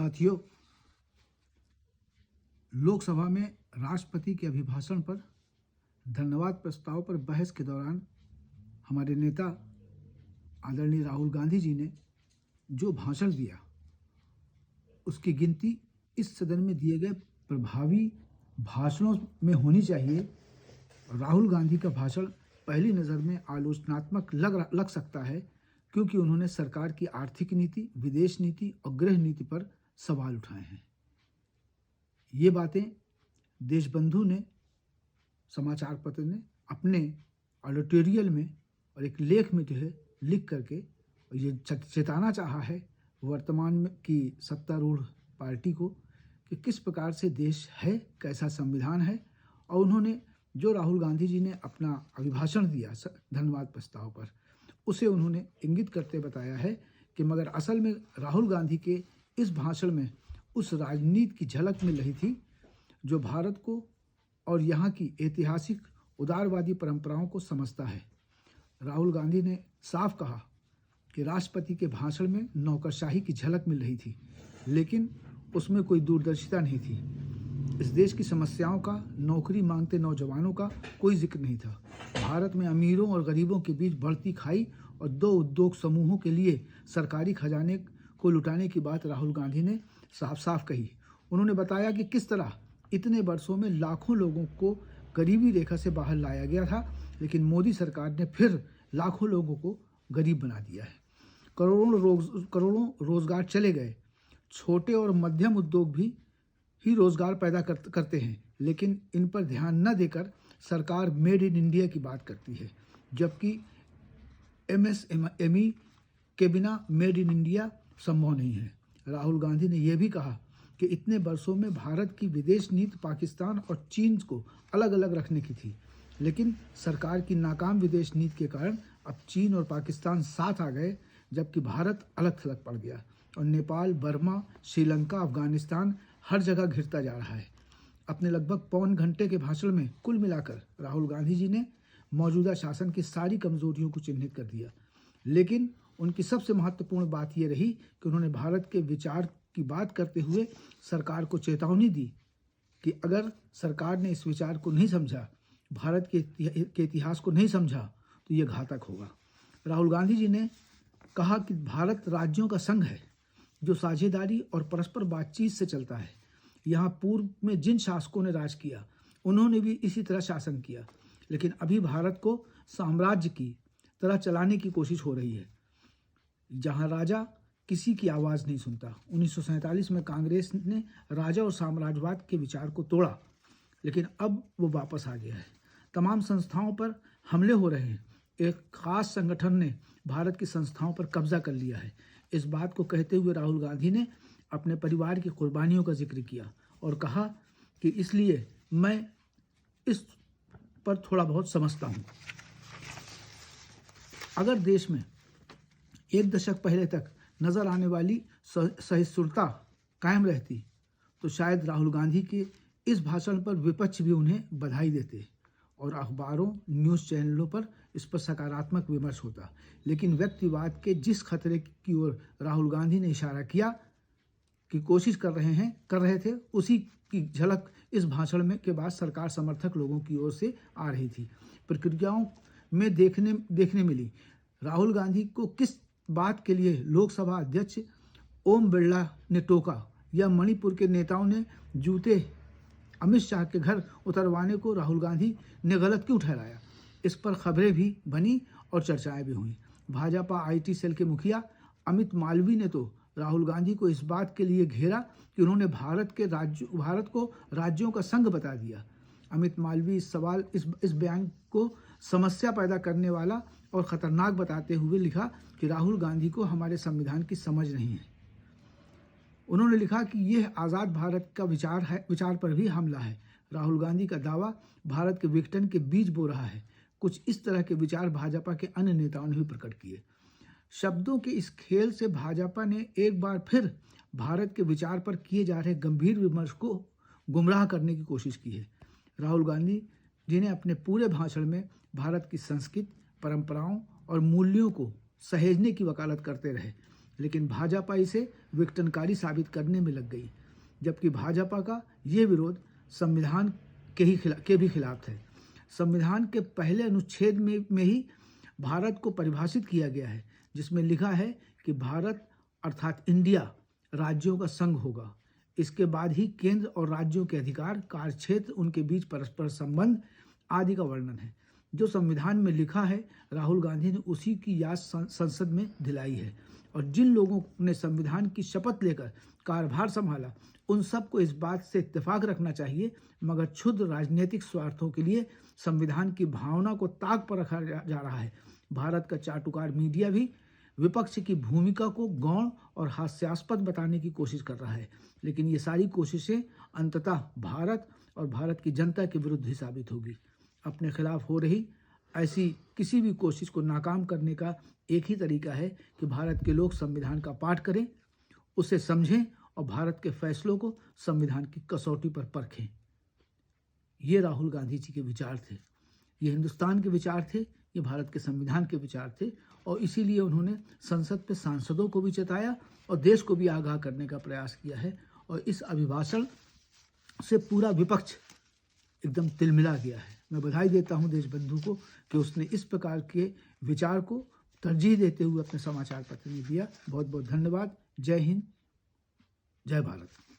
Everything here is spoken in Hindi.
साथियों, लोकसभा में राष्ट्रपति के अभिभाषण पर धन्यवाद प्रस्ताव पर बहस के दौरान हमारे नेता आदरणीय राहुल गांधी जी ने जो भाषण दिया, उसकी गिनती इस सदन में दिए गए प्रभावी भाषणों में होनी चाहिए। राहुल गांधी का भाषण पहली नज़र में आलोचनात्मक लग सकता है, क्योंकि उन्होंने सरकार की आर्थिक नीति, विदेश नीति और गृह नीति पर सवाल उठाए हैं। ये बातें देशबंधु ने, समाचार पत्र ने अपने एडिटोरियल में और एक लेख में जो है लिख करके ये चेताना चाहा है वर्तमान में की सत्तारूढ़ पार्टी को कि किस प्रकार से देश है, कैसा संविधान है। और उन्होंने जो राहुल गांधी जी ने अपना अभिभाषण दिया धन्यवाद प्रस्ताव पर, उसे उन्होंने इंगित करते बताया है कि मगर असल में राहुल गांधी के इस भाषण में उस राजनीति की झलक मिल रही थी जो भारत को और यहाँ की ऐतिहासिक उदारवादी परंपराओं को समझता है। राहुल गांधी ने साफ कहा कि राष्ट्रपति के भाषण में नौकरशाही की झलक मिल रही थी, लेकिन उसमें कोई दूरदर्शिता नहीं थी। इस देश की समस्याओं का, नौकरी मांगते नौजवानों का कोई जिक्र नहीं था। भारत में अमीरों और गरीबों के बीच बढ़ती खाई और दो उद्योग समूहों के लिए सरकारी खजाने को लुटाने की बात राहुल गांधी ने साफ साफ कही। उन्होंने बताया कि किस तरह इतने वर्षों में लाखों लोगों को गरीबी रेखा से बाहर लाया गया था, लेकिन मोदी सरकार ने फिर लाखों लोगों को गरीब बना दिया है। करोड़ों रोजगार चले गए। छोटे और मध्यम उद्योग भी रोजगार पैदा करते हैं, लेकिन इन पर ध्यान न देकर सरकार मेड इन इंडिया की बात करती है, जबकि एमएसएमई के बिना मेड इन इंडिया संभव नहीं है। राहुल गांधी ने यह भी कहा कि इतने वर्षों में भारत की विदेश नीति पाकिस्तान और चीन को अलग अलग रखने की थी, लेकिन सरकार की नाकाम विदेश नीति के कारण अब चीन और पाकिस्तान साथ आ गए, जबकि भारत अलग थलग पड़ गया और नेपाल, बर्मा, श्रीलंका, अफगानिस्तान हर जगह घिरता जा रहा है। अपने लगभग पौन घंटे के भाषण में कुल मिलाकर राहुल गांधी जी ने मौजूदा शासन की सारी कमजोरियों को चिन्हित कर दिया, लेकिन उनकी सबसे महत्वपूर्ण बात यह रही कि उन्होंने भारत के विचार की बात करते हुए सरकार को चेतावनी दी कि अगर सरकार ने इस विचार को नहीं समझा, भारत के इतिहास को नहीं समझा, तो ये घातक होगा। राहुल गांधी जी ने कहा कि भारत राज्यों का संघ है जो साझेदारी और परस्पर बातचीत से चलता है। यहाँ पूर्व में जिन शासकों ने राज किया, उन्होंने भी इसी तरह शासन किया, लेकिन अभी भारत को साम्राज्य की तरह चलाने की कोशिश हो रही है, जहाँ राजा किसी की आवाज़ नहीं सुनता। 1947 में कांग्रेस ने राजा और साम्राज्यवाद के विचार को तोड़ा, लेकिन अब वो वापस आ गया है। तमाम संस्थाओं पर हमले हो रहे हैं। एक खास संगठन ने भारत की संस्थाओं पर कब्जा कर लिया है। इस बात को कहते हुए राहुल गांधी ने अपने परिवार की कुर्बानियों का जिक्र किया और कहा कि इसलिए मैं इस पर थोड़ा बहुत समझता हूँ। अगर देश में एक दशक पहले तक नजर आने वाली सहिष्णुता कायम रहती, तो शायद राहुल गांधी के इस भाषण पर विपक्ष भी उन्हें बधाई देते और अखबारों, न्यूज़ चैनलों पर इस पर सकारात्मक विमर्श होता। लेकिन व्यक्तिवाद के जिस खतरे की ओर राहुल गांधी ने इशारा किया कि कोशिश कर रहे थे, उसी की झलक इस भाषण में के बाद सरकार समर्थक लोगों की ओर से आ रही थी। प्रतिक्रियाओं में देखने मिली। राहुल गांधी को किस बात के लिए लोकसभा अध्यक्ष ओम बिरला ने टोका, या मणिपुर के नेताओं ने जूते अमित शाह के घर उतरवाने को राहुल गांधी ने गलत क्यों ठहराया, इस पर खबरें भी बनी और चर्चाएं भी हुई। भाजपा आईटी सेल के मुखिया अमित मालवीय ने तो राहुल गांधी को इस बात के लिए घेरा कि उन्होंने भारत को राज्यों का संघ बता दिया। अमित मालवीय इस बयान को समस्या पैदा करने वाला और खतरनाक बताते हुए लिखा कि राहुल गांधी को हमारे संविधान की समझ नहीं है। उन्होंने लिखा कि यह आज़ाद भारत का विचार पर भी हमला है। राहुल गांधी का दावा भारत के विघटन के बीज बो रहा है। कुछ इस तरह के विचार भाजपा के अन्य नेताओं ने भी प्रकट किए। शब्दों के इस खेल से भाजपा ने एक बार फिर भारत के विचार पर किए जा रहे गंभीर विमर्श को गुमराह करने की कोशिश की है। राहुल गांधी जी ने अपने पूरे भाषण में भारत की संस्कृति, परंपराओं और मूल्यों को सहेजने की वकालत करते रहे, लेकिन भाजपा इसे विघटनकारी साबित करने में लग गई, जबकि भाजपा का ये विरोध संविधान के भी खिलाफ है। संविधान के पहले अनुच्छेद में ही भारत को परिभाषित किया गया है, जिसमें लिखा है कि भारत अर्थात इंडिया राज्यों का संघ होगा। इसके बाद ही केंद्र और राज्यों के अधिकार, कार्यक्षेत्र, उनके बीच परस्पर संबंध आदि का वर्णन है। जो संविधान में लिखा है, राहुल गांधी ने उसी की याद संसद में दिलाई है। और जिन लोगों ने संविधान की शपथ लेकर कार्यभार संभाला, उन सबको इस बात से इत्तेफाक रखना चाहिए, मगर क्षुद्र राजनीतिक स्वार्थों के लिए संविधान की भावना को ताक पर रखा जा रहा है। भारत का चाटुकार मीडिया भी विपक्ष की भूमिका को गौण और हास्यास्पद बताने की कोशिश कर रहा है, लेकिन ये सारी कोशिशें अंततः भारत और भारत की जनता के विरुद्ध ही साबित होगी। अपने खिलाफ हो रही ऐसी किसी भी कोशिश को नाकाम करने का एक ही तरीका है कि भारत के लोग संविधान का पाठ करें, उसे समझें और भारत के फैसलों को संविधान की कसौटी पर परखें। ये राहुल गांधी जी के विचार थे, ये हिंदुस्तान के विचार थे, ये भारत के संविधान के विचार थे, और इसीलिए उन्होंने संसद पे सांसदों को भी चेताया और देश को भी आगाह करने का प्रयास किया है। और इस अभिभाषण से पूरा विपक्ष एकदम तिलमिला गया है। मैं बधाई देता हूं देशबंधु को कि उसने इस प्रकार के विचार को तरजीह देते हुए अपने समाचार पत्र में दिया। बहुत बहुत धन्यवाद। जय हिंद, जय भारत।